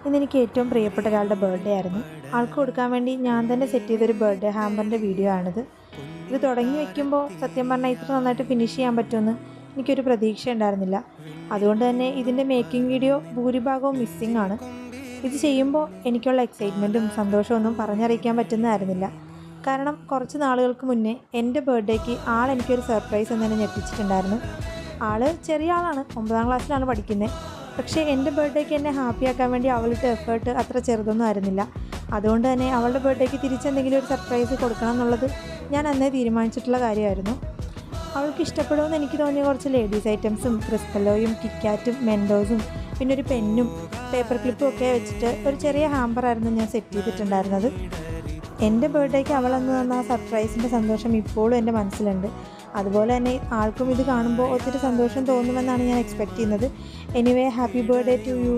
ഇന്നെനിക്ക് ഏറ്റവും പ്രിയപ്പെട്ട ഒരാളുടെ ബർത്ത്ഡേ ആയിരുന്നു. ആൾക്ക് കൊടുക്കാൻ വേണ്ടി ഞാൻ തന്നെ സെറ്റ് ചെയ്തൊരു ബർത്ത്ഡേ ഹാമ്പറിൻ്റെ വീഡിയോ ആണിത്. ഇത് തുടങ്ങി വയ്ക്കുമ്പോൾ സത്യം പറഞ്ഞാൽ ഇത്ര നന്നായിട്ട് ഫിനിഷ് ചെയ്യാൻ പറ്റുമെന്ന് എനിക്കൊരു പ്രതീക്ഷ ഉണ്ടായിരുന്നില്ല. അതുകൊണ്ട് തന്നെ ഇതിൻ്റെ മേക്കിംഗ് വീഡിയോ ഭൂരിഭാഗവും മിസ്സിംഗ് ആണ്. ഇത് ചെയ്യുമ്പോൾ എനിക്കുള്ള എക്സൈറ്റ്മെൻറ്റും സന്തോഷമൊന്നും പറഞ്ഞറിയിക്കാൻ പറ്റുന്നതായിരുന്നില്ല. കാരണം കുറച്ച് നാളുകൾക്ക് മുന്നേ എൻ്റെ ബർത്ത്ഡേക്ക് എനിക്കൊരു സർപ്രൈസ് എന്നെ ഞെട്ടിച്ചിട്ടുണ്ടായിരുന്നു. ആൾ ചെറിയ ആളാണ്, 9ാം ക്ലാസ്സിലാണ് പഠിക്കുന്നത്. പക്ഷേ എൻ്റെ ബർത്ത്ഡേക്ക് എന്നെ ഹാപ്പിയാക്കാൻ വേണ്ടി അവളുടെ എഫേർട്ട് അത്ര ചെറുതൊന്നും ആയിരുന്നില്ല. അതുകൊണ്ട് തന്നെ അവളുടെ ബർത്ത്ഡേക്ക് തിരിച്ചെന്തെങ്കിലും ഒരു സർപ്രൈസ് കൊടുക്കണം എന്നുള്ളത് ഞാൻ അന്നേ തീരുമാനിച്ചിട്ടുള്ള കാര്യമായിരുന്നു. അവൾക്ക് ഇഷ്ടപ്പെടുമെന്ന് എനിക്ക് തോന്നിയ കുറച്ച് ലേഡീസ് ഐറ്റംസും ക്രിസ്പെല്ലോയും കിറ്റ്കാറ്റും മെൻഡോസും പിന്നെ ഒരു പെന്നും പേപ്പർ ക്ലിപ്പും ഒക്കെ വെച്ചിട്ട് ഒരു ചെറിയ ഹാമ്പറായിരുന്നു ഞാൻ സെറ്റ് ചെയ്തിട്ടുണ്ടായിരുന്നത്. എൻ്റെ ബർത്ത്ഡേക്ക് അവളെന്ന് തന്ന ആ സർപ്രൈസിൻ്റെ സന്തോഷം ഇപ്പോഴും എൻ്റെ മനസ്സിലുണ്ട്. അതുപോലെ തന്നെ ആൾക്കും ഇത് കാണുമ്പോൾ ഒത്തിരി സന്തോഷം തോന്നുമെന്നാണ് ഞാൻ എക്സ്പെക്റ്റ് ചെയ്യുന്നത്. Anyway, happy birthday to U.